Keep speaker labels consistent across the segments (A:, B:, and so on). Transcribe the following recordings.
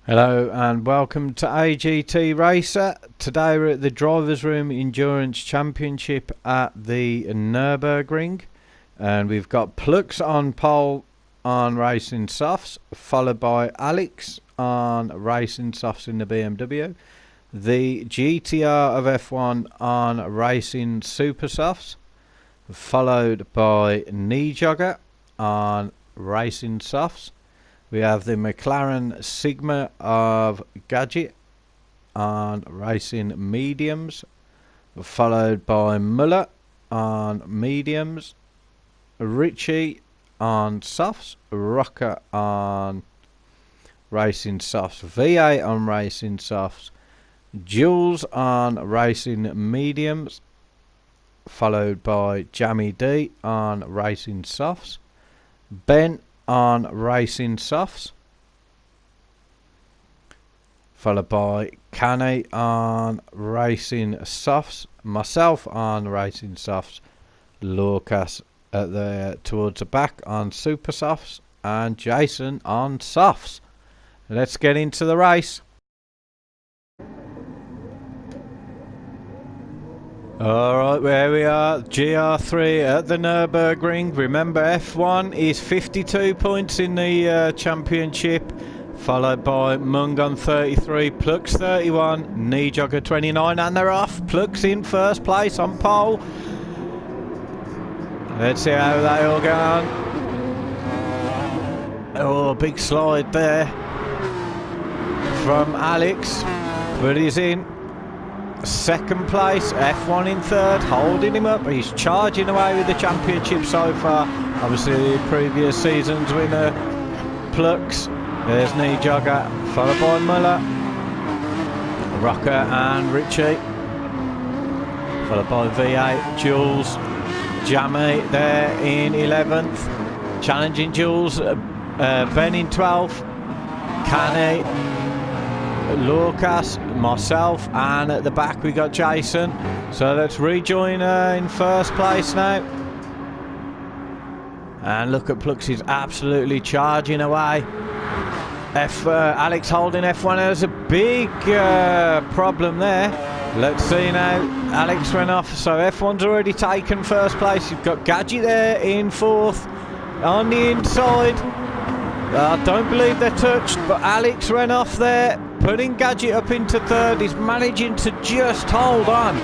A: Hello and welcome to AGT Racer. Today we're at the Drivers Room Endurance Championship at the Nürburgring, and we've got Plux on pole on racing softs, followed by Alex on racing softs in the BMW, the GTR of F1 on racing super softs, followed by Knee Jogger on racing softs. We have the McLaren Sigma of Gadget on racing mediums, followed by Muller on mediums, Richie on softs, Rocker on racing softs, V8 on racing softs, Jules on racing mediums, followed by Jamie D on racing softs, Ben on racing softs, followed by Canny on racing softs, myself on racing softs, Lucas at towards the back on super softs, and Jason on softs. Let's get into the race. Alright, where we are, GR3 at the Nürburgring. Remember, F1 is 52 points in the championship, followed by Mung on 33, Plux 31, Knee Jogger 29, and they're off. Plux in first place on pole. Let's see how they all go on. Oh, big slide there from Alex, but he's in second place. F1 in third, holding him up. He's charging away with the championship so far. Obviously the previous season's winner Plux. There's Knee Jogger, followed by Muller, Rocker and Richie, followed by V8, Jules, Jamie there in 11th, challenging Jules, Ben in 12th, Canny, Lucas, myself, and at the back we got Jason. So let's rejoin in first place now. And look at Plux, he's absolutely charging away. Alex holding F1. There's a big problem there. Let's see now. Alex went off, so F1's already taken first place. You've got Gadget there in fourth on the inside. I don't believe they're touched, but Alex ran off there, putting Gadget up into third. He's managing to just hold on.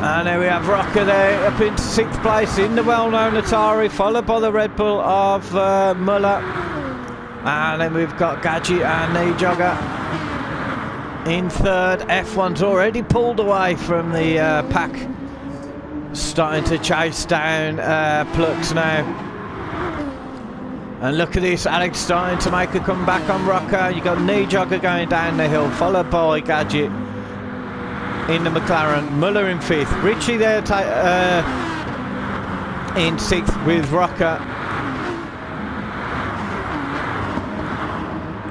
A: And there we have Rocker there up into sixth place in the well-known Atari, followed by the Red Bull of Muller. And then we've got Gadget and Knee Jogger in third. F1's already pulled away from the pack, starting to chase down Plux now. And look at this, Alex starting to make a comeback on Rocker. You got Knee Jogger going down the hill, followed by Gadget in the McLaren. Muller in fifth. Richie there in sixth with Rocker.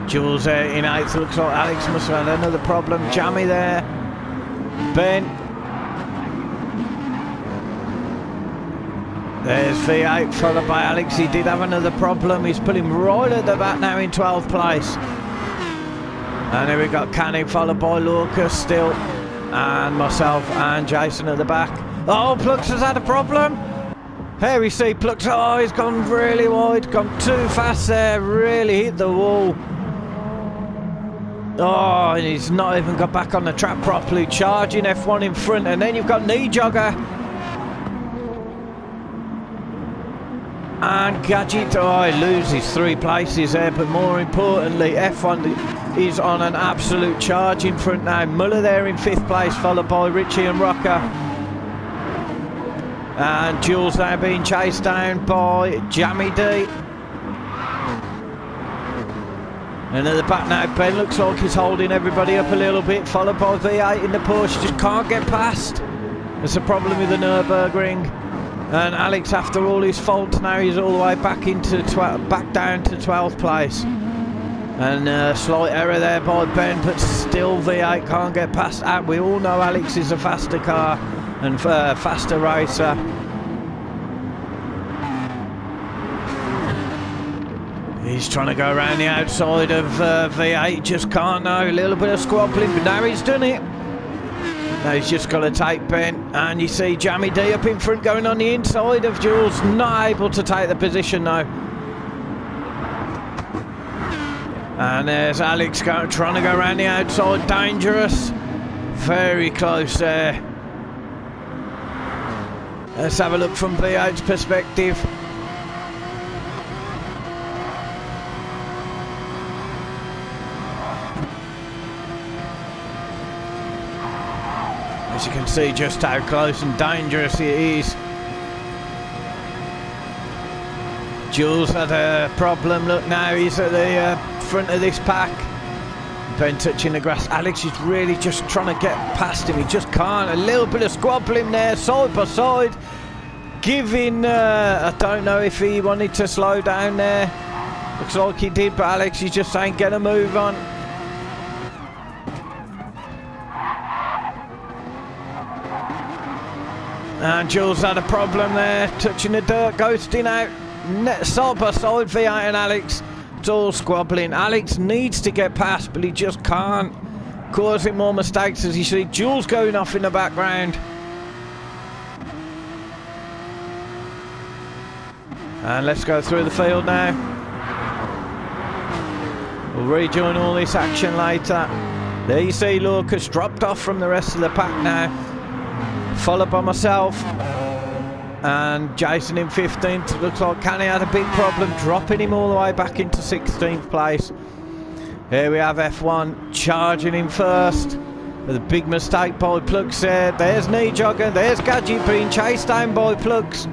A: Jules there in eighth. Looks like Alex must have had another problem. Jamie there. Ben. There's V8 followed by Alex. He did have another problem. He's put him right at the back now in 12th place. And then we got Canning followed by Lucas still. And myself and Jason at the back. Oh, Plux has had a problem. Here we see Plux. Oh, he's gone really wide. Gone too fast there. Really hit the wall. Oh, and he's not even got back on the track properly. Charging F1 in front. And then you've got Knee Jogger. And Gadget, oh, he loses 3 places there, but more importantly, F1 is on an absolute charge in front now. Muller there in 5th place, followed by Richie and Rocker. And Jules now being chased down by Jamie D. And at the back now, Ben looks like he's holding everybody up a little bit, followed by V8 in the push, just can't get past. There's a problem with the Nürburgring. And Alex, after all his faults, now he's all the way back into back down to 12th place. And a slight error there by Ben, but still V8 can't get past that. We all know Alex is a faster car and faster racer. He's trying to go around the outside of V8, just can't know. A little bit of squabbling, but now he's done it. Now he's just got to take Ben, and you see Jamie D up in front going on the inside of Jules, not able to take the position though. And there's Alex trying to go around the outside, dangerous. Very close there. Let's have a look from V8's perspective. As you can see just how close and dangerous it is. Jules had a problem. Look, now he's at the front of this pack. Ben touching the grass. Alex is really just trying to get past him. He just can't. A little bit of squabbling there, side by side. Giving, I don't know if he wanted to slow down there. Looks like he did, but Alex is just saying get a move on. And Jules had a problem there, touching the dirt, ghosting out. Side by side, V8 and Alex. It's all squabbling. Alex needs to get past, but he just can't. Causing more mistakes as you see Jules going off in the background. And let's go through the field now. We'll rejoin all this action later. There you see Lucas dropped off from the rest of the pack now. Followed by myself and Jason in 15th. Looks like Canny had a big problem, dropping him all the way back into 16th place. Here we have F1 charging in first with a big mistake by Plux there. There's Knee Jogger, there's Gadget being chased down by Plux.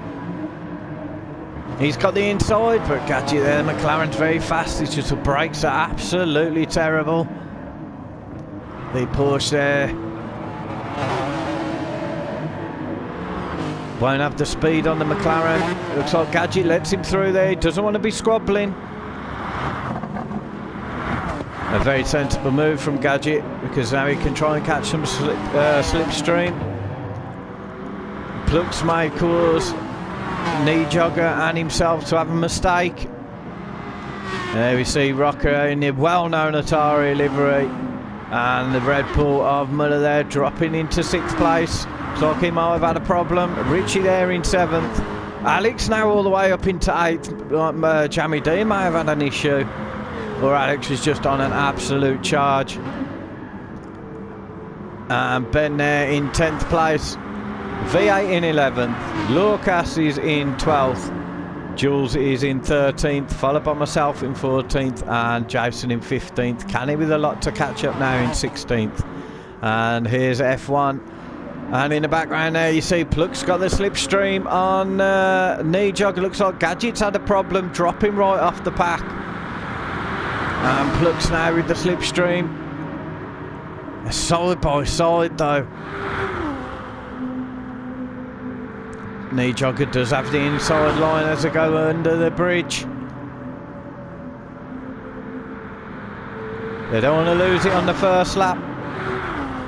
A: He's got the inside, but Gadget there, McLaren's very fast. It's just the brakes are absolutely terrible. The Porsche there won't have the speed on the McLaren. Looks like Gadget lets him through there. He doesn't want to be squabbling. A very sensible move from Gadget, because now he can try and catch some slipstream. Plux may cause Knee Jogger and himself to have a mistake. There we see Rocker in the well-known Atari livery, and the Red Bull of Muller there dropping into 6th place. Looks like he might have had a problem. Richie there in 7th. Alex now all the way up into 8th. Jamie D may have had an issue, or Alex is just on an absolute charge. And Ben there in 10th place. V8 in 11th. Lucas is in 12th. Jules is in 13th, followed by myself in 14th and Jason in 15th. Canny with a lot to catch up now in 16th. And here's F1. And in the background there you see Plux got the slipstream on Knee Jogger. Looks like Gadget's had a problem, dropping right off the pack. And Plux now with the slipstream. Side by side though. Knee Jogger does have the inside line as they go under the bridge. They don't want to lose it on the first lap.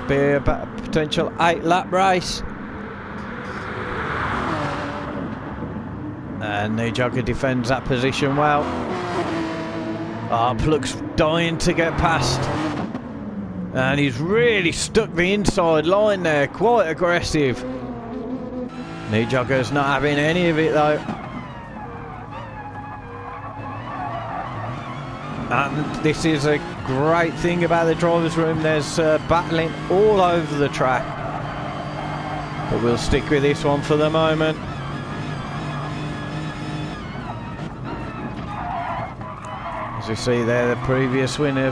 A: Be a potential 8-lap race. And Knee Jogger defends that position well. Plux dying to get past. And he's really stuck the inside line there, quite aggressive. Knee Jogger's not having any of it though. And this is a great thing about the driver's room. There's battling all over the track. But we'll stick with this one for the moment. As you see there, the previous winner,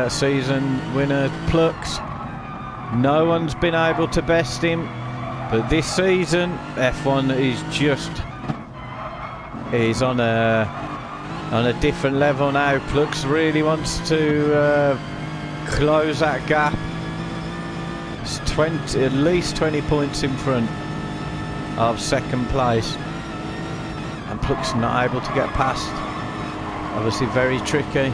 A: season winner Plux. No one's been able to best him. But this season, F1 is on a different level now. Plux really wants to close that gap. It's at least 20 points in front of 2nd place. And Plux not able to get past. Obviously very tricky.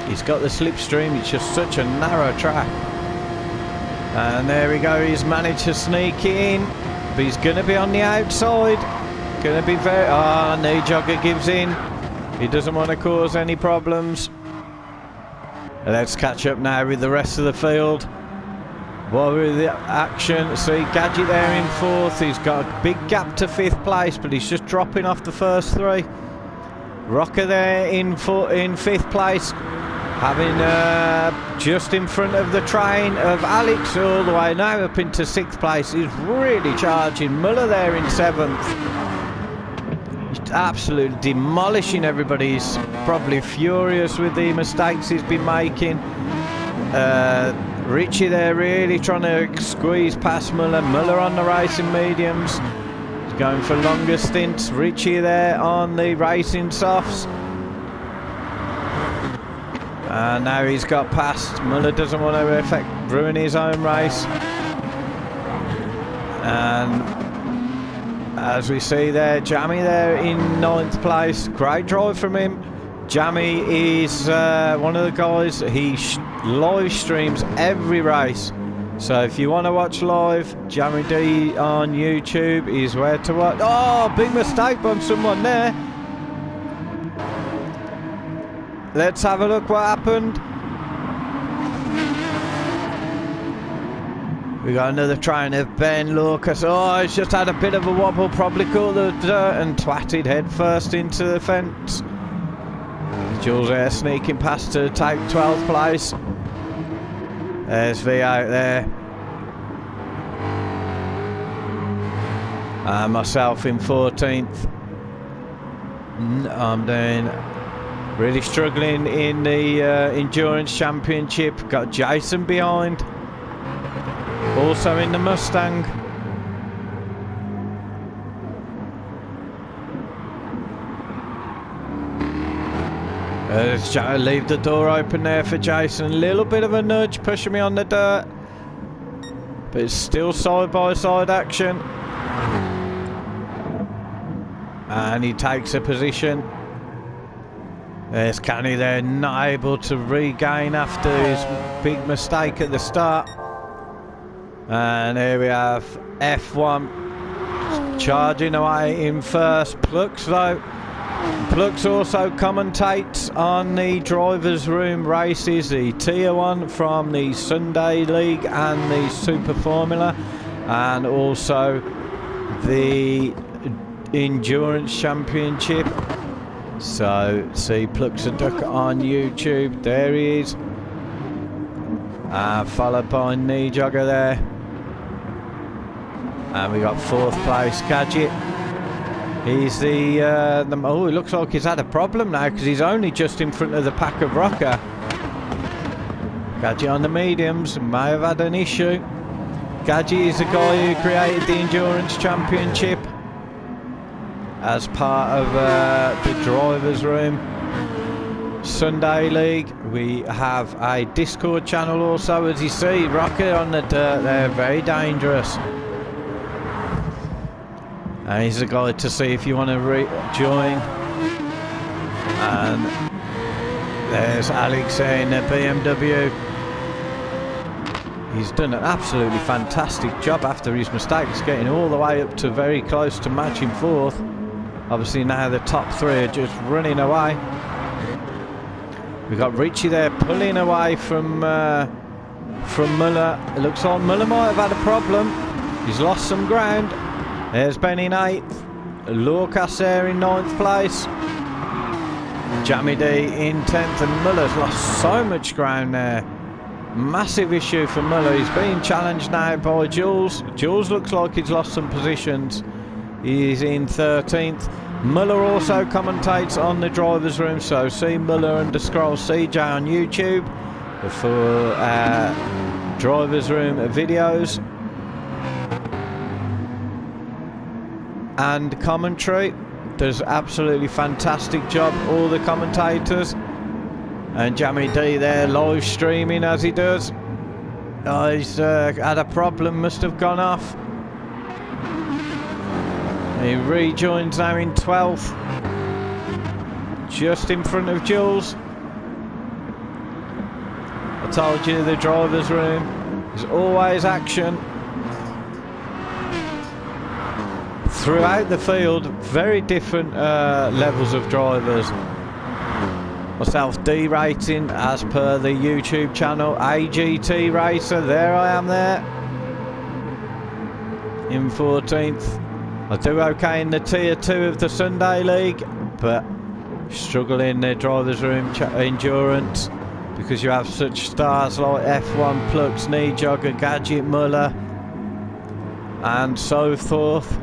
A: He's got the slipstream, it's just such a narrow track. And there we go, he's managed to sneak in, but he's going to be on the outside. Gonna be very... Ah, oh, knee jogger gives in. He doesn't want to cause any problems. Let's catch up now with the rest of the field. What with the action? See Gadget there in 4th. He's got a big gap to 5th place, but he's just dropping off the first 3. Rocker there in 5th place, having just in front of the train of Alex all the way now up into 6th place. He's really charging. Muller there in 7th. He's absolutely demolishing everybody. He's probably furious with the mistakes he's been making. Richie there really trying to squeeze past Muller. Muller on the racing mediums. He's going for longer stints. Richie there on the racing softs. And now he's got past. Muller doesn't want to ruin his own race. And as we see there, Jammy there in 9th place. Great drive from him. Jammy is one of the guys, he live streams every race. So if you want to watch live, Jammy D on YouTube is where to watch. Oh, big mistake by someone there. Let's have a look what happened. We got another train of Ben Lucas. Oh, he's just had a bit of a wobble, probably caught the dirt and twatted head first into the fence. Jules there sneaking past to take 12th place. There's V out there. And myself in 14th. I'm doing really struggling in the Endurance Championship. Got Jason behind. Also in the Mustang. Leave the door open there for Jason. A little bit of a nudge pushing me on the dirt, but it's still side by side action. And he takes a position. There's Canny there, not able to regain after his big mistake at the start. And here we have F1 charging away in first. Plux though. Plux also commentates on the Drivers Room races, the Tier 1 from the Sunday League and the Super Formula, and also the Endurance Championship. So see Plux a Duck on YouTube, there he is, followed by Knee Jogger there, and we got 4th place Gadget. He's the oh, it looks like he's had a problem now because he's only just in front of the pack of Rocker. Gadget on the mediums may have had an issue. Gadget is the guy who created the Endurance Championship as part of the Drivers Room Sunday League. We have a Discord channel also, as you see. Rocker on the dirt there, very dangerous. And he's a guy to see if you want to join. And there's Alex there in the BMW. He's done an absolutely fantastic job after his mistakes, getting all the way up to very close to matching 4th. Obviously now the top 3 are just running away. We've got Richie there pulling away from Muller. It looks like Muller might have had a problem. He's lost some ground. There's Ben in 8th, Lucas there in 9th place, Jammy D in 10th, and Muller's lost so much ground there. Massive issue for Muller. He's being challenged now by Jules. Jules looks like he's lost some positions. He's in 13th. Muller also commentates on the Drivers Room, so see Muller _ CJ on YouTube for Drivers Room videos and commentary. Does absolutely fantastic job, all the commentators. And Jammy D there live streaming as he does. Oh, he's had a problem, must have gone off. He rejoins now in 12th, just in front of Jules. I told you the Drivers Room is always action. throughout the field, very different levels of drivers. Myself D-rating as per the YouTube channel AGT Racer. There I am there in 14th. I do okay in the tier 2 of the Sunday League, but struggle in the drivers room endurance because you have such stars like F1 Plux, Jogger, Gadget, Muller and so forth.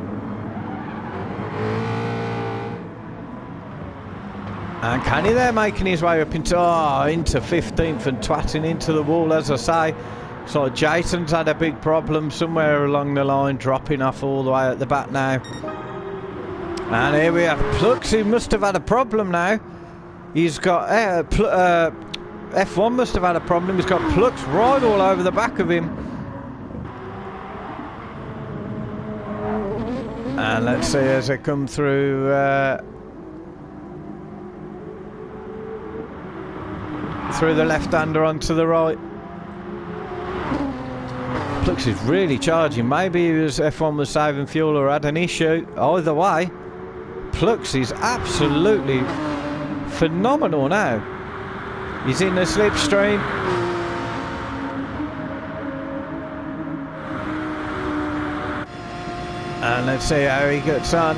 A: And Kenny there making his way up into 15th and twatting into the wall, as I say. So Jason's had a big problem somewhere along the line, dropping off all the way at the back now. And here we have Plux. He must have had a problem now. He's got F1 must have had a problem. He's got Plux right all over the back of him. And let's see as they come through through the left-hander onto the right. Plux is really charging. Maybe F1 was saving fuel or had an issue. Either way, Plux is absolutely phenomenal now. He's in the slipstream. And let's see how he gets on.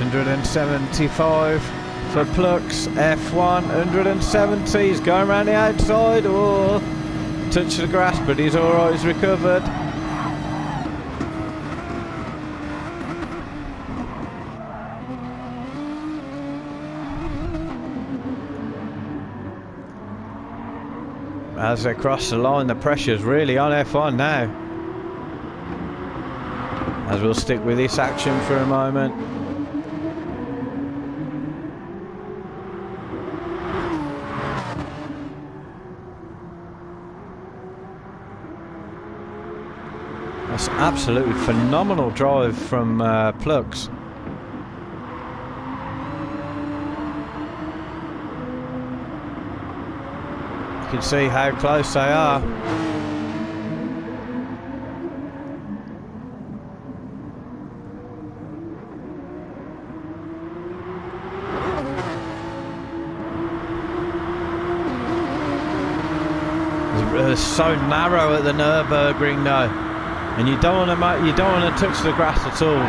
A: $175 for Plux. F1 170. He's going around the outside. Oh, touch the grass, but he's alright. He's recovered. As they cross the line, the pressure's really on F1 now. As we'll stick with this action for a moment. That's absolutely phenomenal drive from Plux. You can see how close they are. It's so narrow at the Nürburgring though. And you don't want to touch the grass at all.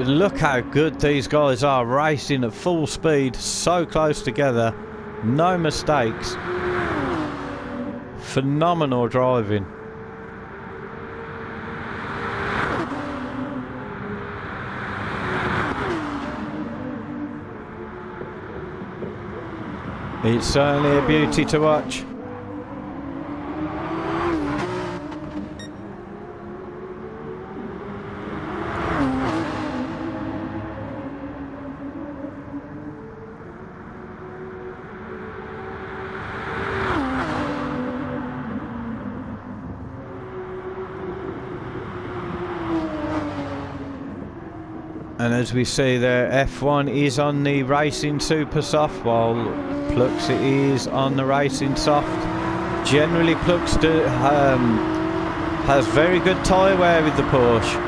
A: Look how good these guys are racing at full speed, so close together, no mistakes. Phenomenal driving. It's certainly a beauty to watch. And as we see there, F1 is on the racing super soft, while Plux is on the racing soft. Generally, Plux has very good tyre wear with the Porsche.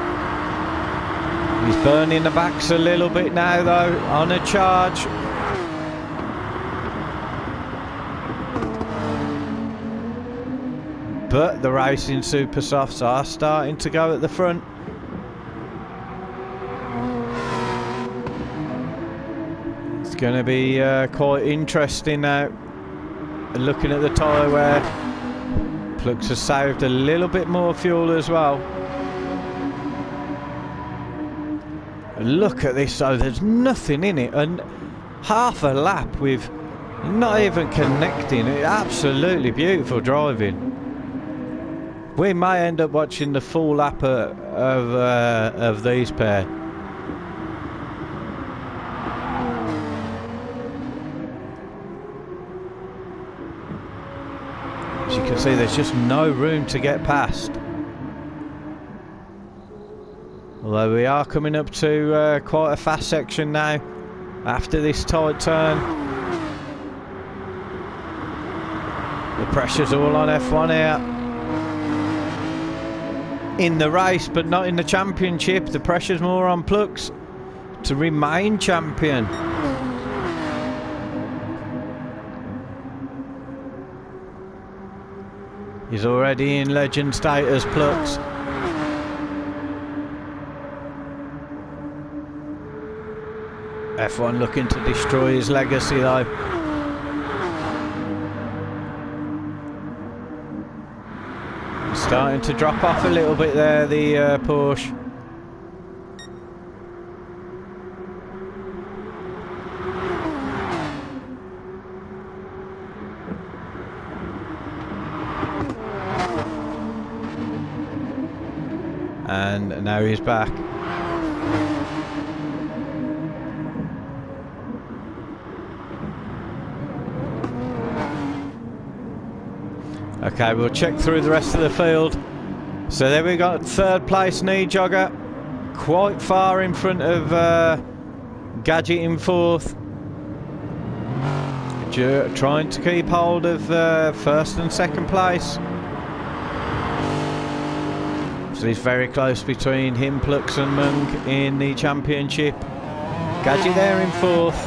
A: He's burning the backs a little bit now though, on a charge. But the racing super softs are starting to go at the front. It's going to be quite interesting now. Looking at the tyre wear, Plux has saved a little bit more fuel as well. Look at this though, there's nothing in it, and half a lap with not even connecting. Absolutely beautiful driving. We may end up watching the full lap of these pair. As you can see, there's just no room to get past. Although we are coming up to quite a fast section now after this tight turn. The pressure's all on F1 here. In the race, but not in the championship. The pressure's more on Plux to remain champion. He's already in legend status, Plux. F1 looking to destroy his legacy though. He's starting to drop off a little bit there, the Porsche. And now he's back. Okay, we'll check through the rest of the field. So there we got third place knee jogger, quite far in front of Gadget in fourth. Trying to keep hold of first and second place. So he's very close between him, Plux and Mung in the championship. Gadget there in fourth.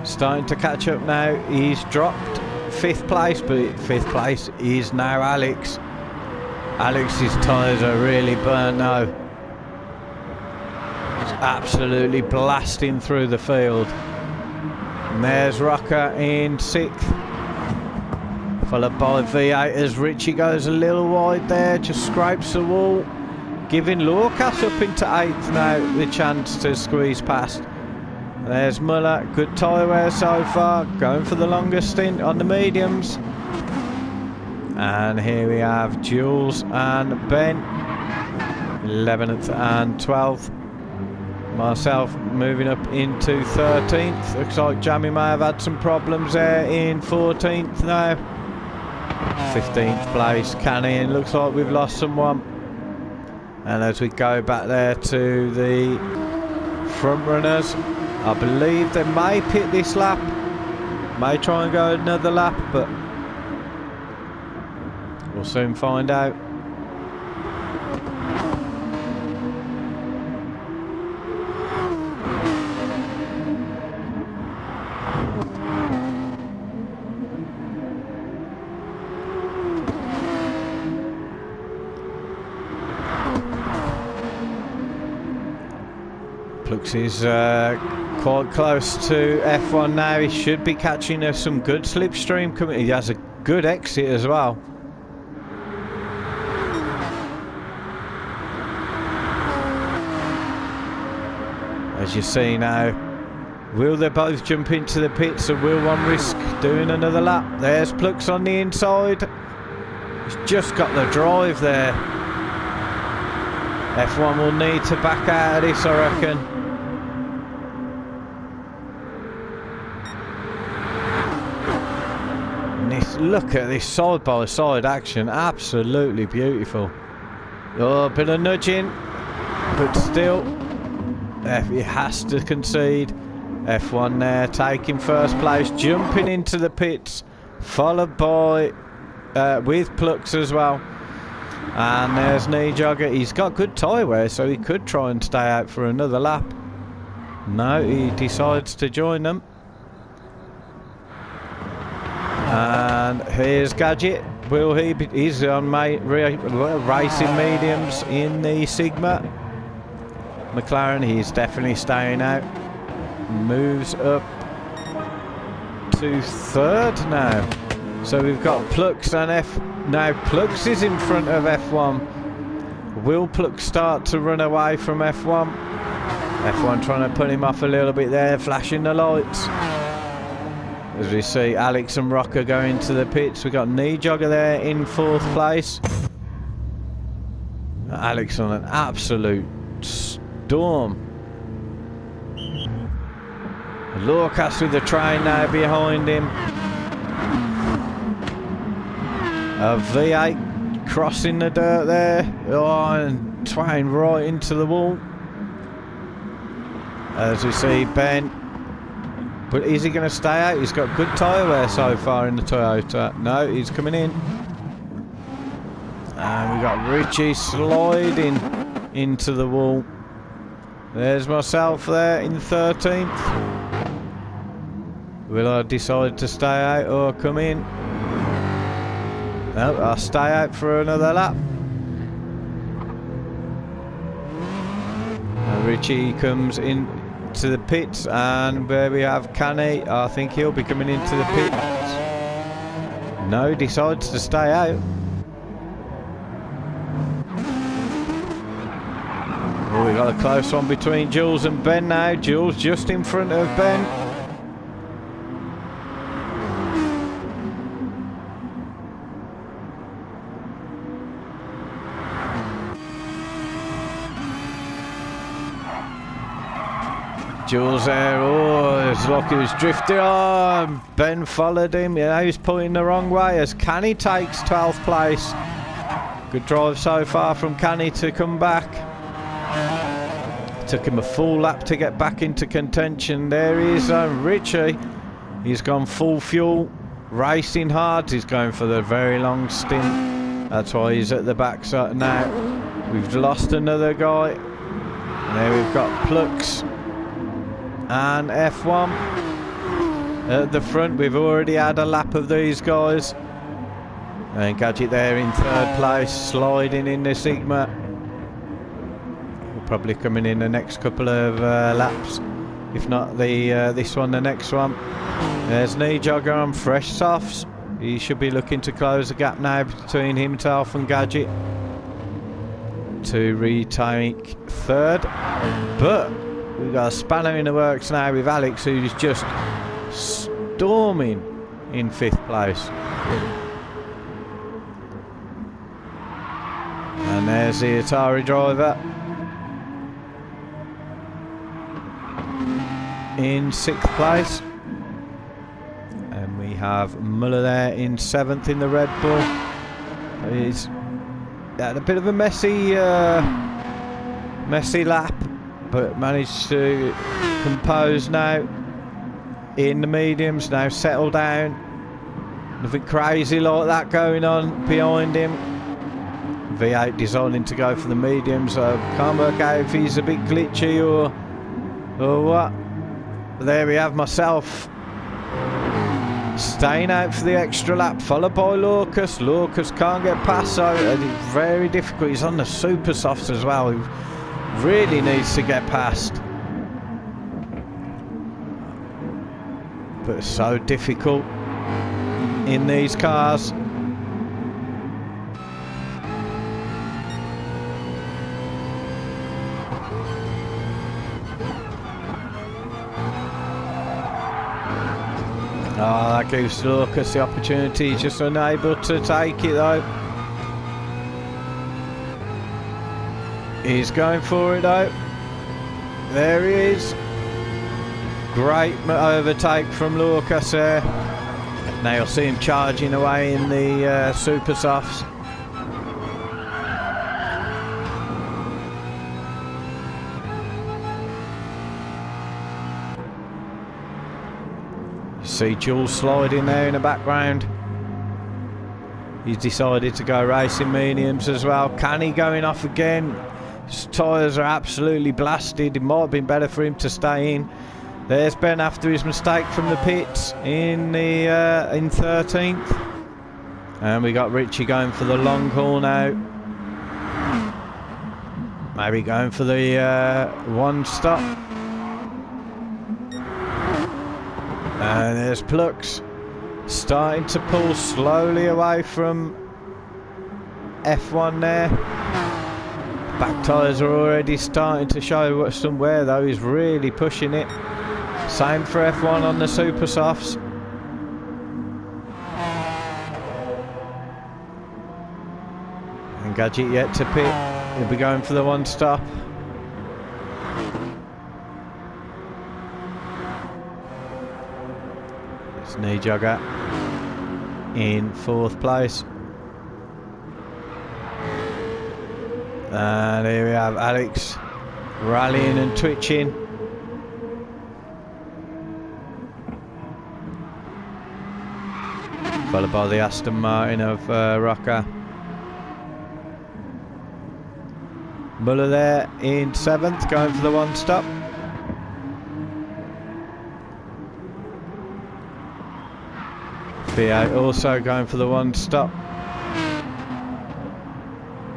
A: Starting to catch up now. He's dropped fifth place, but fifth place is now Alex. Alex's tyres are really burnt now. He's absolutely blasting through the field. And there's Rocker in sixth, followed by V8 as Richie goes a little wide there, just scrapes the wall, giving Lorcas up into eighth now the chance to squeeze past. There's Muller, good tyre wear so far, going for the longest stint on the mediums. And here we have Jules and Ben, 11th and 12th. Myself moving up into 13th. Looks like Jamie may have had some problems there in 14th now. 15th place, Canny, and looks like we've lost someone. And as we go back there to the front runners, I believe they may pit this lap, may try and go another lap, but we'll soon find out. Plux is quite close to F1 now. He should be catching some good slipstream coming. He has a good exit as well. As you see now, will they both jump into the pits, or will one risk doing another lap? There's Plux on the inside. He's just got the drive there. F1 will need to back out of this, I reckon. Look at this side-by-side action, absolutely beautiful. Oh, a bit of nudging, but still, he has to concede. F1 there, taking first place, jumping into the pits, followed by, with Plux as well. And there's Knee Jogger. He's got good tyre wear, so he could try and stay out for another lap. No, he decides to join them. And here's Gadget. Will he be? He's on racing mediums in the Sigma. McLaren, he's definitely staying out. Moves up to third now. So we've got Plux and F. Now Plux is in front of F1. Will Plux start to run away from F1? F1 trying to put him off a little bit there, flashing the lights. As we see Alex and Rocker go into the pits. We've got Knee Jogger there in fourth place. Alex on an absolute storm. Lorcas with the train now behind him. A V8 crossing the dirt there. Oh, and Twain right into the wall. As we see Ben But is he going to stay out? He's got good tyre wear so far in the Toyota. No, he's coming in. And we got Richie sliding into the wall. There's myself there in 13th. Will I decide to stay out or come in? No, I'll stay out for another lap. And Richie comes in to the pits, and where we have Canny, I think he'll be coming into the pits. No, decides to stay out. Oh, we got a close one between Jules and Ben now. Jules just in front of Ben. Jules there, oh, it's like he was drifting on. Ben followed him, yeah, he was pulling the wrong way as Canny takes 12th place. Good drive so far from Canny to come back. Took him a full lap to get back into contention. There he is, Richie. He's gone full fuel, racing hard. He's going for the very long stint. That's why he's at the back now. We've lost another guy. There we've got Plux and F1 at the front. We've already had a lap of these guys. And Gadget there in 3rd place, sliding in the Sigma. He'll probably coming in the next couple of laps, if not the this one, the next one. There's Knee Jogger on fresh softs. He should be looking to close the gap now between himself and Gadget to retake 3rd. But we've got a spanner in the works now with Alex, who's just storming in 5th place. And there's the Atari driver in 6th place. And we have Muller there in 7th in the Red Bull. He's had a bit of a messy lap, but managed to compose now in the mediums, now settle down. Nothing crazy like that going on behind him. V8 designing to go for the mediums, so can't work out if he's a bit glitchy or what. There we have myself staying out for the extra lap, followed by Lorcus. Lorcus can't get past, so it's very difficult. He's on the super softs as well. He really needs to get past, but it's so difficult in these cars. Oh, that gives Lorcus the opportunity. He's just unable to take it though. He's going for it though. There he is. Great overtake from Lorcus there. Now you'll see him charging away in the super softs. See Jules sliding there in the background. He's decided to go racing mediums as well. Canny going off again. His tyres are absolutely blasted. It might have been better for him to stay in. There's Ben after his mistake from the pits in 13th. And we got Richie going for the long haul now. Maybe going for the one stop. And there's Plux starting to pull slowly away from F1 there. Back tyres are already starting to show some wear though. He's really pushing it. Same for F1 on the super softs. And Gadget yet to pit. He'll be going for the one stop. Knee Jogger in 4th place. And here we have Alex rallying and twitching. followed by the Aston Martin of Rocker. Muller there in 7th, going for the one stop. V8 also going for the one stop.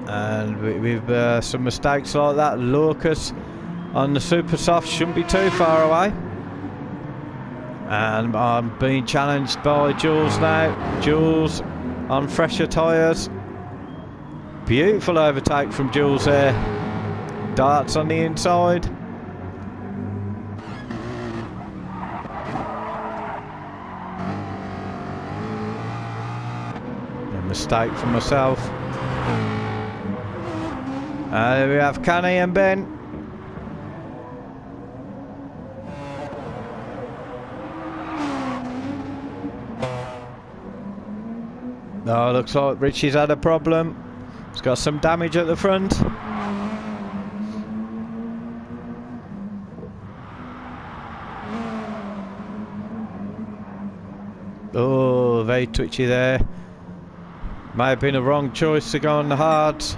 A: And with some mistakes like that, Lucas on the super soft shouldn't be too far away. And I'm being challenged by Jules now. Jules on fresher tyres. Beautiful overtake from Jules there. Darts on the inside. A mistake from myself. There we have Canny and Ben. Oh, looks like Richie's had a problem. He's got some damage at the front. Oh, very twitchy there. May have been a wrong choice to go on the hards.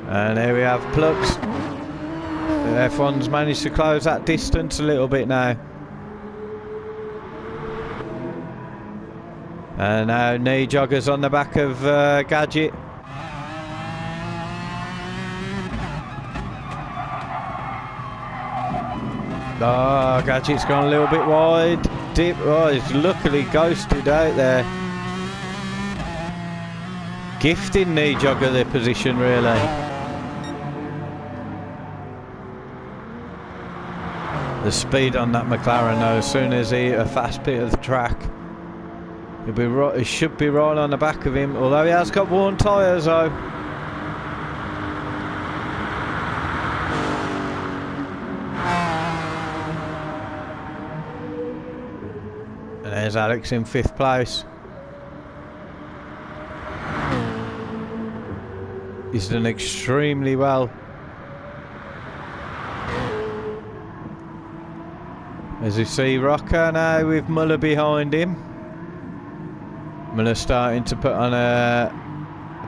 A: And here we have Plux. The F1's managed to close that distance a little bit now. And now knee joggers on the back of Gadget. Oh, Gadget's gone a little bit wide. Dip. Oh, he's luckily ghosted out there. Gifting knee jogger their position, really. The speed on that McLaren, though, as soon as he hit a fast bit of the track, he'll be right, he should be right on the back of him, although he has got worn tyres, though. And there's Alex in 5th place. He's done extremely well. As you see, Rocker now with Muller behind him. Muller starting to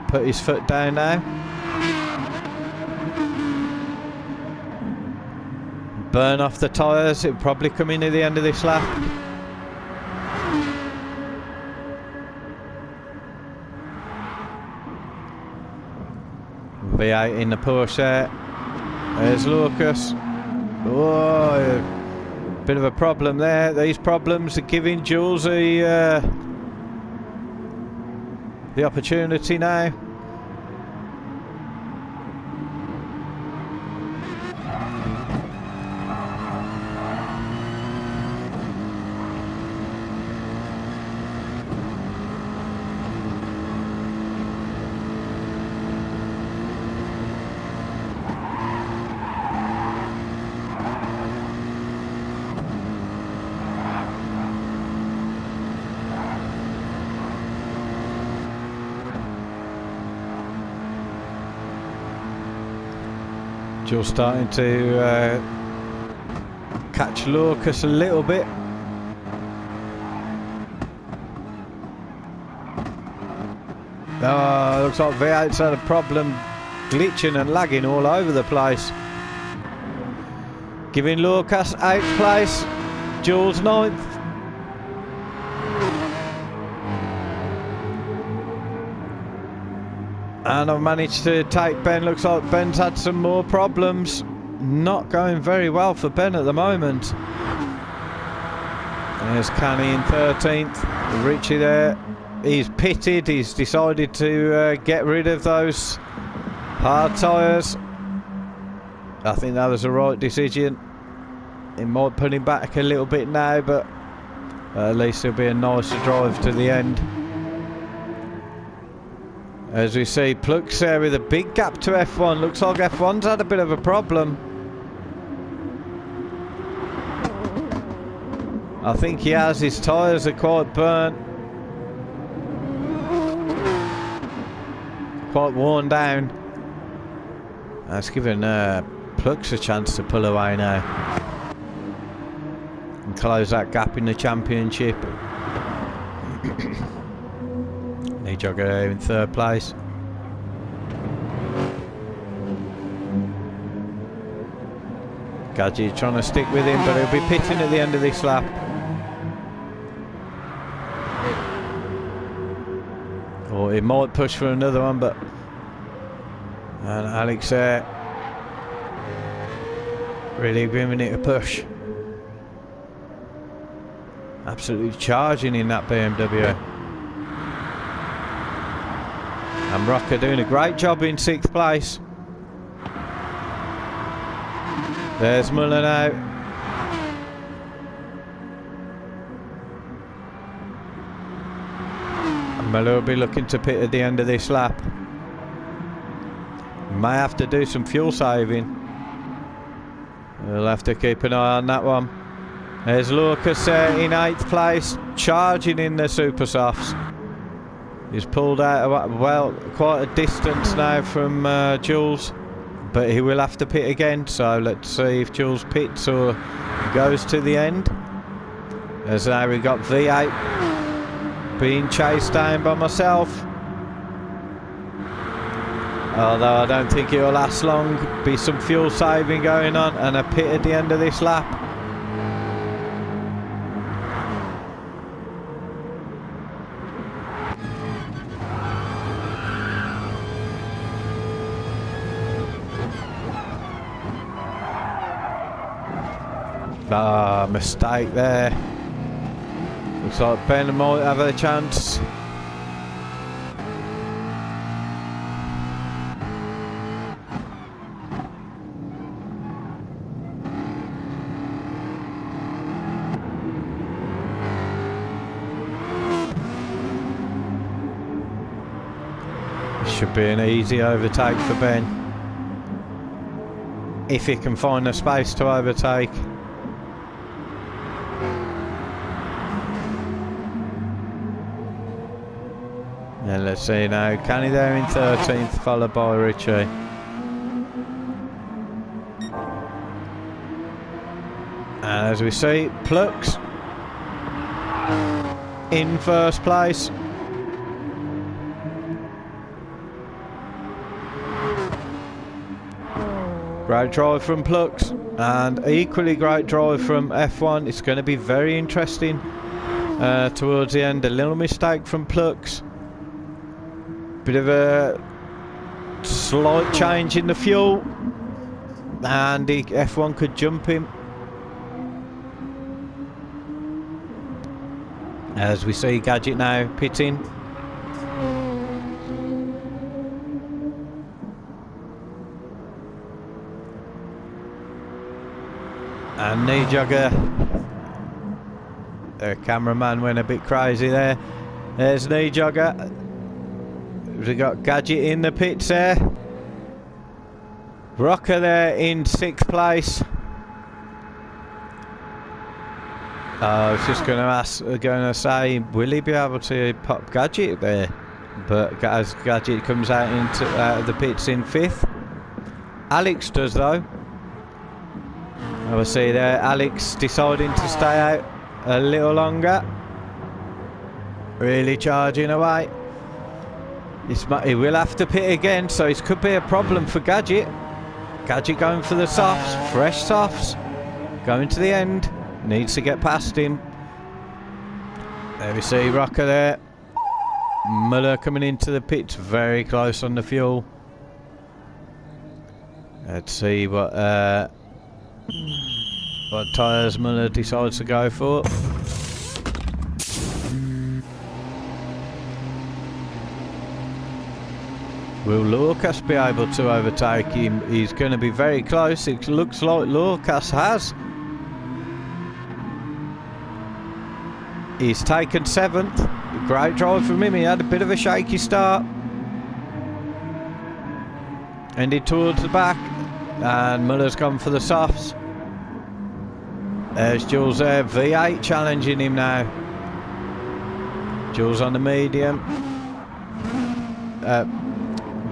A: put his foot down now. Burn off the tyres. It'll probably come in at the end of this lap. V8 in the Porsche. There's Lucas. Oh, bit of a problem there. These problems are giving Jules the opportunity now. Jules starting to catch Lucas a little bit. Oh, looks like V8's had a problem glitching and lagging all over the place. Giving Lucas 8th place, Jules 9th. And I've managed to take Ben. Looks like Ben's had some more problems. Not going very well for Ben at the moment. There's Canny in 13th. Richie there. He's pitted. He's decided to get rid of those hard tyres. I think that was the right decision. It might put him back a little bit now, but at least it'll be a nicer drive to the end. As we see, Plux there with a big gap to F1. Looks like F1's had a bit of a problem. I think he has. His tyres are quite burnt. Quite worn down. That's giving Plux a chance to pull away now. And close that gap in the championship. Jogger in third place. Gadget trying to stick with him, but he'll be pitting at the end of this lap. Or he might push for another one, but... And Alex there really giving it a push. Absolutely charging in that BMW. And Rocker doing a great job in 6th place. There's Muller now. And Muller will be looking to pit at the end of this lap. May have to do some fuel saving. We'll have to keep an eye on that one. There's Lucas in 8th place, charging in the super softs. He's pulled out, well, quite a distance now from Jules, but he will have to pit again, so let's see if Jules pits or goes to the end. As now we got V8 being chased down by myself. Although I don't think it'll last long. Be some fuel saving going on and a pit at the end of this lap. Ah, mistake there. Looks like Ben might have a chance. Should be an easy overtake for Ben, if he can find a space to overtake. And let's see now, Kenny there in 13th, followed by Richie. And as we see, Plux in first place. Great drive from Plux, and equally great drive from F1. It's going to be very interesting towards the end. A little mistake from Plux. Bit of a slight change in the fuel, and F1 could jump him. As we see Gadget now pitting. And knee jogger. The cameraman went a bit crazy there. There's knee jogger. We got Gadget in the pits there. Rocker there in 6th place. I was just going to say, will he be able to pop Gadget there? But as Gadget comes out of the pits in 5th, Alex does though. I will see there, Alex deciding to stay out a little longer. Really charging away. He will have to pit again, so it could be a problem for Gadget. Gadget going for the softs, fresh softs, going to the end, needs to get past him. There we see Rocker there. Muller coming into the pits, very close on the fuel. Let's see what tyres Muller decides to go for. Will Lucas be able to overtake him? He's going to be very close. It looks like Lucas has. He's taken 7th. Great drive from him. He had a bit of a shaky start. Ended towards the back. And Muller's gone for the softs. There's Jules there. V8 challenging him now. Jules on the medium.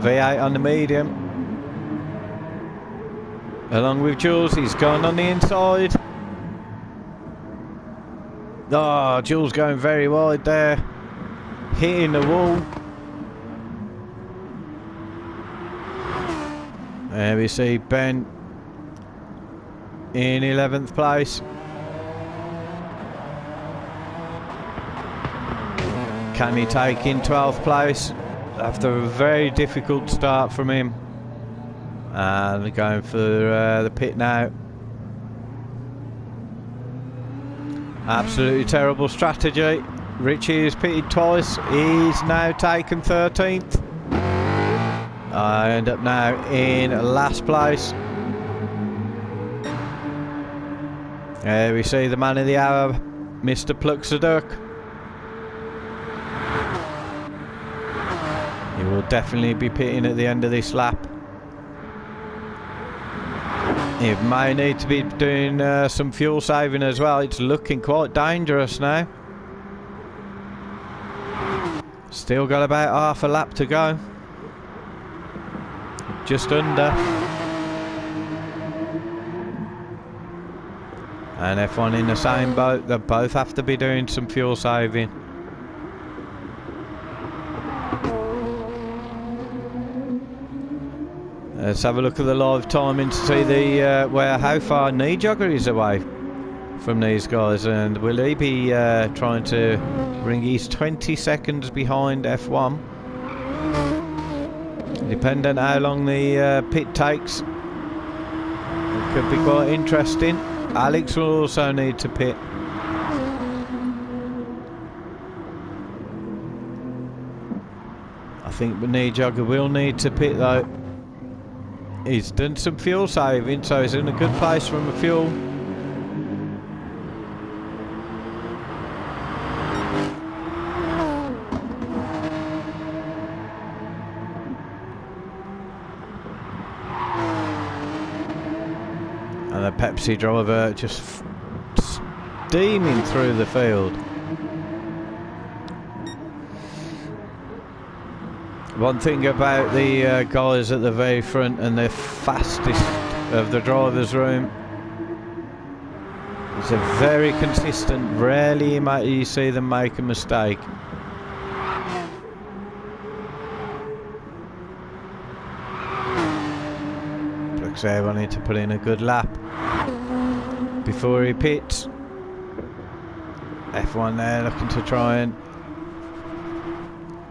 A: V8 on the medium. Along with Jules, he's gone on the inside. Oh, Jules going very wide there. hitting the wall. There we see Ben in 11th place. Can he take in 12th place after a very difficult start from him? And they're going for the pit now. Absolutely terrible strategy. Richie is pitted twice. He's now taken 13th. I end up now in last place. There we see the man of the hour, Mr. Pluxaduk. He will definitely be pitting at the end of this lap. He may need to be doing some fuel saving as well. It's looking quite dangerous now. Still got about half a lap to go. Just under. And F1 in the same boat. They both have to be doing some fuel saving. Let's have a look at the live timing to see the how far Nijogger is away from these guys, and will he be trying to bring his 20 seconds behind F1? Depending on how long the pit takes, it could be quite interesting. Alex will also need to pit. I think Nijogger will need to pit though. He's done some fuel saving, so he's in a good place from the fuel. And the Pepsi driver just steaming through the field. One thing about the guys at the very front and the fastest of the driver's room, it's a very consistent. Rarely you see them make a mistake. Looks like I need to put in a good lap before he pits. F1 there looking to try and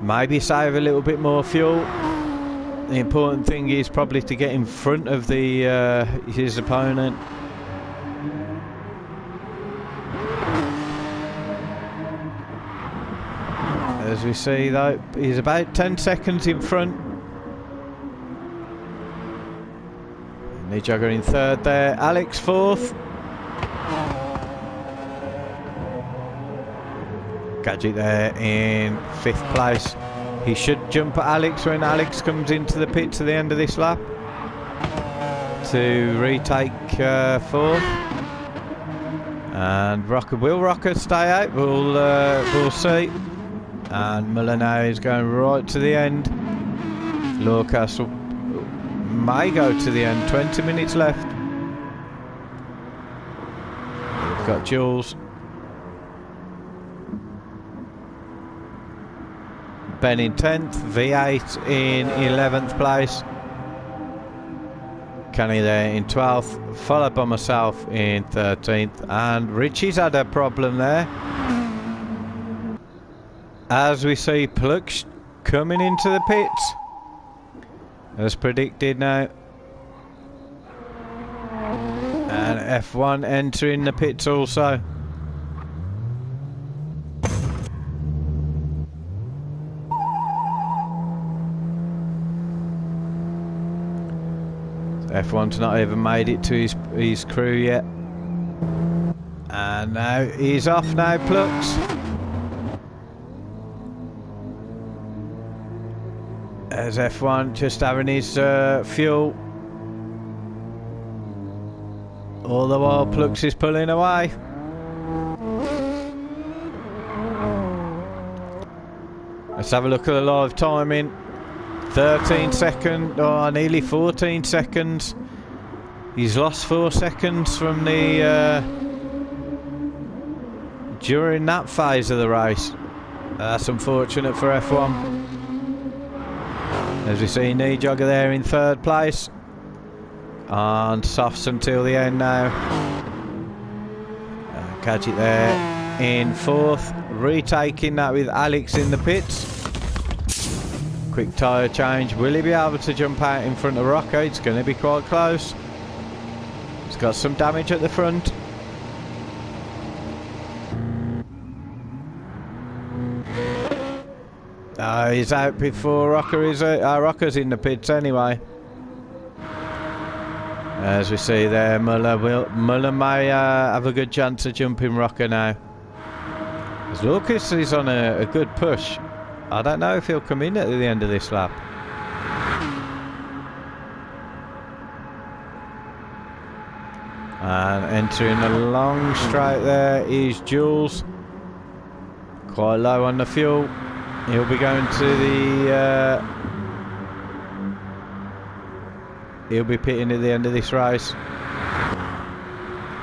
A: maybe save a little bit more fuel. The important thing is probably to get in front of the his opponent. As we see though, he's about 10 seconds in front. Nijogger in third there, Alex fourth. Gadget there in 5th place. He should jump at Alex when Alex comes into the pit to the end of this lap to retake 4th. And will Rocker stay out? We'll see. And Muller now is going right to the end. Lawcastle may go to the end. 20 minutes left. We've got Jules. Ben in 10th, V8 in 11th place. Kenny there in 12th, followed by myself in 13th, and Richie's had a problem there. As we see Plux coming into the pits, as predicted now. And F1 entering the pits also. F1's not even made it to his crew yet. And now he's off now, Plux. There's F1 just having his fuel. All the while Plux is pulling away. Let's have a look at the live timing. 13 seconds, nearly 14 seconds. He's lost 4 seconds from the during that phase of the race. That's unfortunate for F1. As we see, Knee Jogger there in 3rd place. And softs until the end now. Gadget there in 4th. Retaking that with Alex in the pits. Quick tyre change. Will he be able to jump out in front of Rocco? It's going to be quite close. He's got some damage at the front. He's out before Rocker is. Rocker's in the pits anyway. As we see there, Muller may have a good chance of jumping Rocker now. As Lucas is on a good push. I don't know if he'll come in at the end of this lap. And entering the long straight there is Jules. Quite low on the fuel. He'll be going to the... he'll be pitting at the end of this race.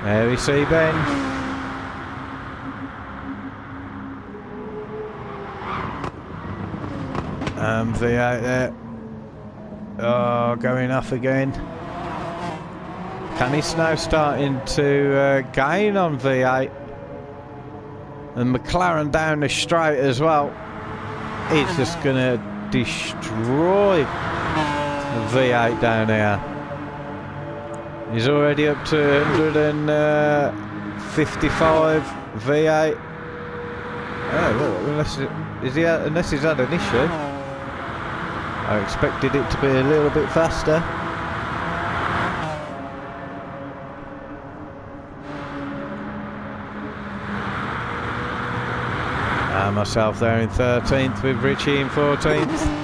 A: There we see Ben. And V8 there. Oh, going off again. Canis now starting to gain on V8. And McLaren down the straight as well. It's just going to destroy V8 down here. He's already up to 155 V8. Oh, well, unless he's had an issue. I expected it to be a little bit faster. And myself there in 13th with Richie in 14th.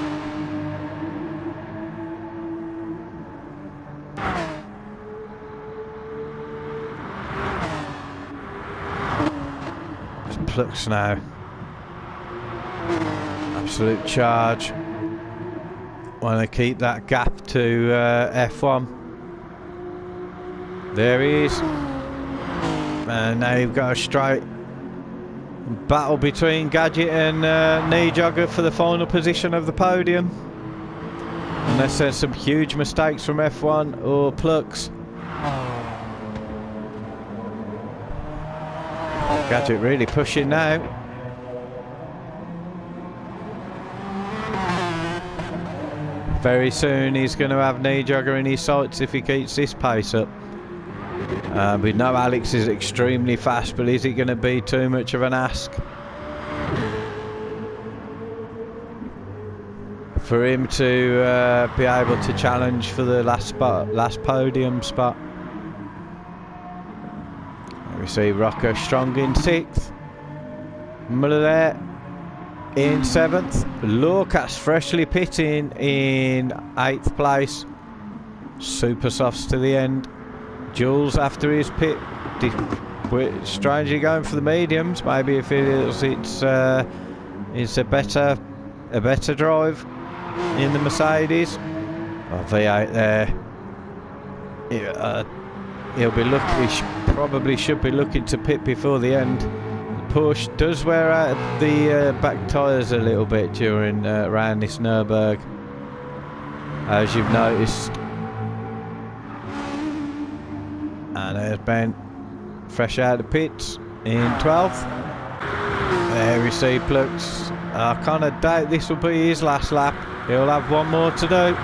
A: Plux now. Absolute charge. Want to keep that gap to F1. There he is. And now you've got a straight battle between Gadget and Knee Jogger for the final position of the podium. Unless there's some huge mistakes from F1 or Plux. Gadget really pushing now. Very soon he's going to have Knee Jogger in his sights if he keeps this pace up. We know Alex is extremely fast, but is it going to be too much of an ask for him to be able to challenge for the last podium spot? We see Rocco strong in 6th. Muller there in 7th. Lucas freshly pitting in 8th place. Super softs to the end. Jules after his pit. Strangely going for the mediums. Maybe if it's a better drive in the Mercedes. Oh, V8 there. He'll be looking. Probably should be looking to pit before the end. The push does wear out the back tyres a little bit during around this Nürburgring, as you've noticed. And there's Ben, fresh out of the pits in 12th. There we see Plux. I kind of doubt this will be his last lap. He'll have one more to do.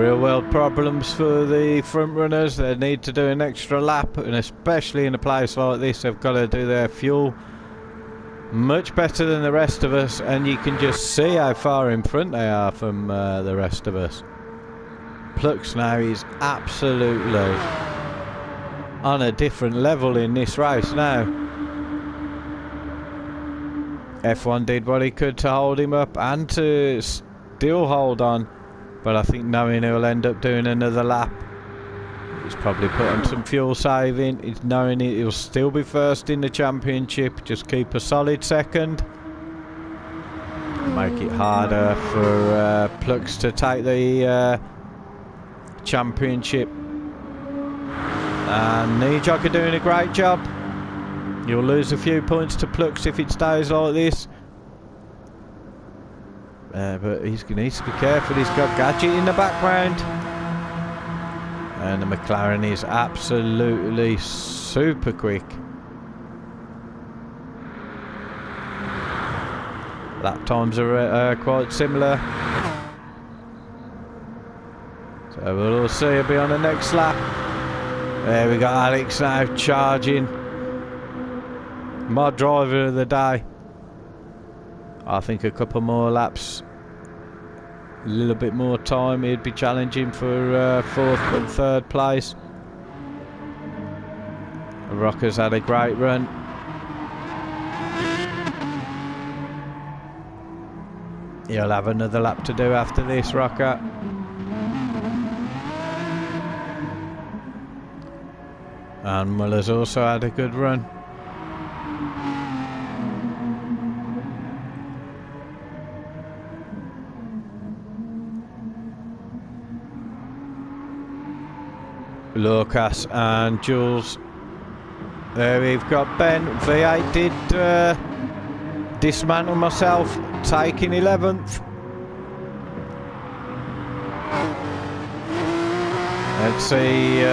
A: Real world problems for the front runners. They need to do an extra lap, and especially in a place like this, they've got to do their fuel much better than the rest of us, and you can just see how far in front they are from the rest of us. Plux now is absolutely on a different level in this race now. F1 did what he could to hold him up and to still hold on. But I think knowing he'll end up doing another lap, he's probably putting some fuel saving. He's knowing he'll still be first in the championship. Just keep a solid second. Make it harder for Plux to take the championship. And Knee Jogger doing a great job. You'll lose a few points to Plux if it stays like this. But he needs to be careful. He's got Gadget in the background. And the McLaren is absolutely super quick. Lap times are quite similar. So we'll all see. He'll be on the next lap. There we got Alex now charging. My driver of the day. I think a couple more laps, a little bit more time, he'd be challenging for fourth and third place. Rocker's had a great run. He'll have another lap to do after this, Rocker. And Muller's also had a good run. Lucas and Jules. There we've got Ben. V8 did dismantle myself, taking 11th. Let's see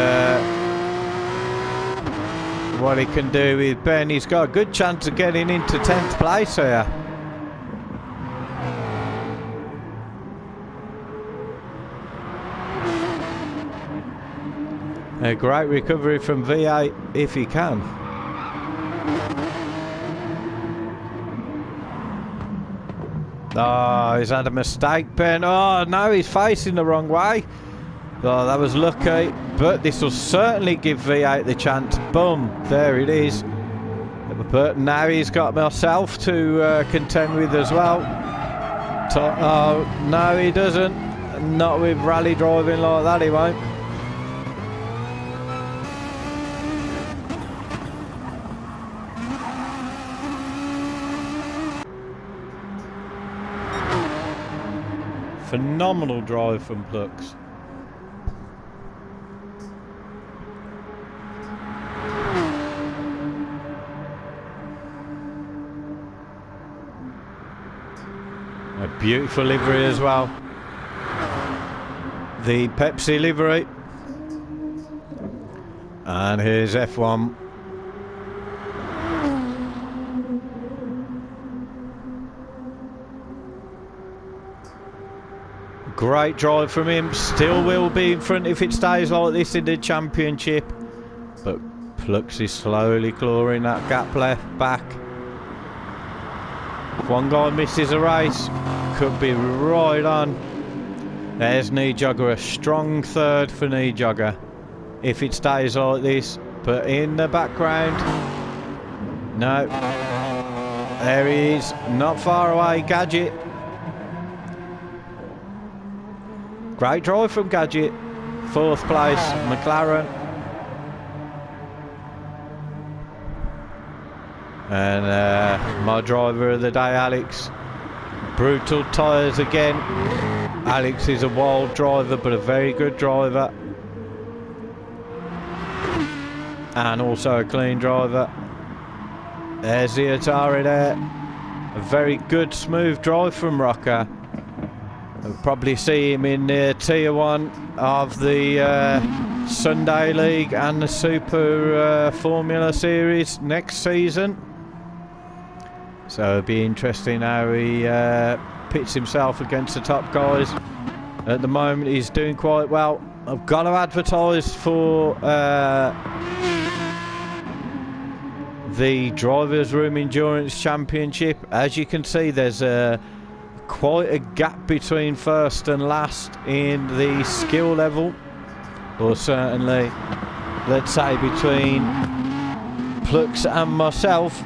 A: what he can do with Ben. He's got a good chance of getting into 10th place here. A great recovery from V8 if he can. Oh, he's had a mistake, Ben. Oh, no, he's facing the wrong way. Oh, that was lucky. But this will certainly give V8 the chance. Boom, there it is. But now he's got myself to contend with as well. Oh, no, he doesn't. Not with rally driving like that, he won't. Phenomenal drive from Plux. A beautiful livery as well. The Pepsi livery. And here's F1. Great drive from him. Still will be in front if it stays like this in the championship. But Plux is slowly clawing that gap left back. If one guy misses a race, could be right on. There's Knee Jogger, a strong third for Knee Jogger if it stays like this. But in the background, no. There he is, not far away, Gadget. Great drive from Gadget. Fourth place, McLaren. And my driver of the day, Alex. Brutal tyres again. Alex is a wild driver, but a very good driver. And also a clean driver. There's the Atari there. A very good, smooth drive from Rocker. We'll probably see him in the Tier 1 of the Sunday League and the Super Formula Series next season. So it'll be interesting how he pits himself against the top guys. At the moment he's doing quite well. I've got to advertise for the Drivers' Room Endurance Championship. As you can see, there's quite a gap between first and last in the skill level, or certainly let's say between Plux and myself.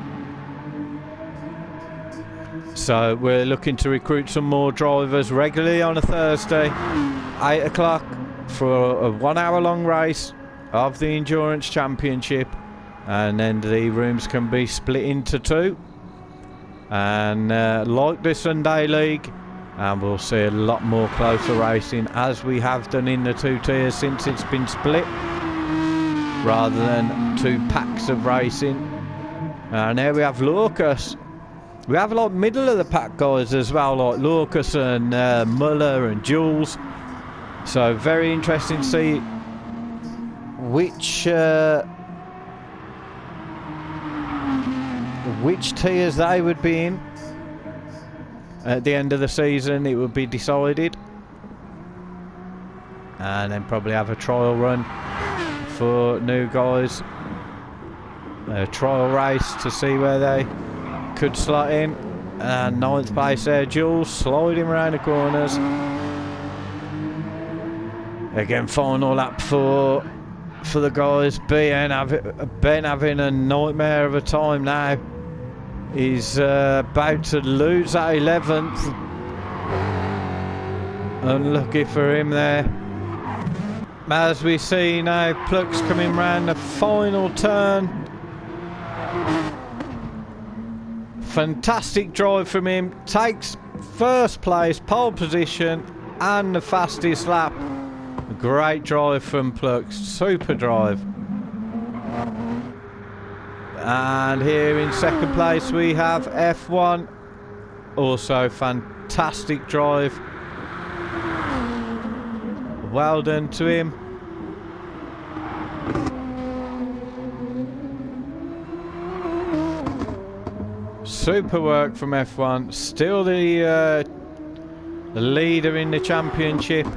A: So we're looking to recruit some more drivers regularly on a Thursday, 8 o'clock, for a 1 hour long race of the Endurance Championship, and then the rooms can be split into two. And like the Sunday League, and we'll see a lot more closer racing as we have done in the two tiers since it's been split, rather than two packs of racing. And here we have Lucas. We have like middle of the pack guys as well, like Lucas and Muller and Jules. So very interesting to see which tiers they would be in. At the end of the season it would be decided. And then probably have a trial run for new guys. A trial race to see where they could slot in. And 9th place there, Jules sliding around the corners. Again, final lap for the guys. Ben having a nightmare of a time now. He's about to lose that 11th. Unlucky for him there. As we see now, Plux coming round the final turn. Fantastic drive from him. Takes first place, pole position, and the fastest lap. Great drive from Plux. Super drive. And here in second place we have F1. Also fantastic drive. Well done to him. Super work from F1. Still the leader in the championship.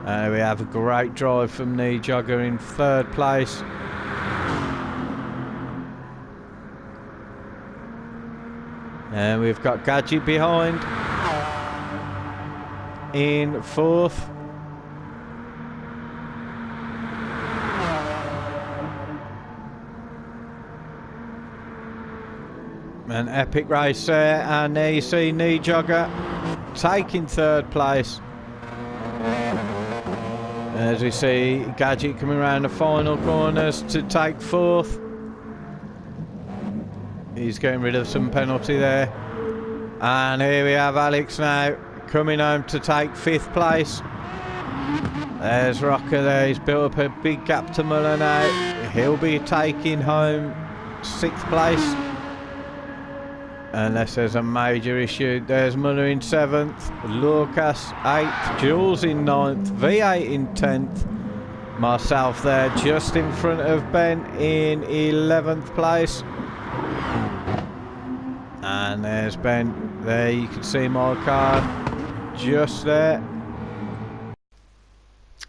A: We have a great drive from Knee Jogger in third place. And we've got Gadget behind in fourth. An epic race there, and there you see Knee Jogger taking third place. As we see Gadget coming around the final corners to take fourth. He's getting rid of some penalty there. And here we have Alex now coming home to take fifth place. There's Rocker there. He's built up a big gap to Muller now. He'll be taking home sixth place. Unless there's a major issue. There's Muller in 7th, Lucas 8th, Jules in 9th, V8 in 10th, myself there just in front of Ben in 11th place. And there's Ben there, you can see my car just there.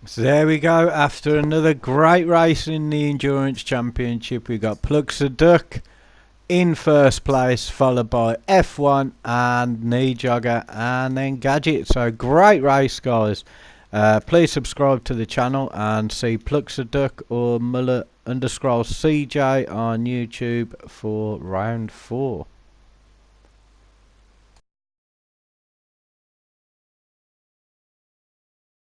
A: So there we go, after another great race in the Endurance Championship, we got Plux the Duck in first place, followed by F1 and Knee Jogger, and then Gadget. So great race, guys. Please subscribe to the channel and see Plux the Duck or Muller_CJ on YouTube for round 4.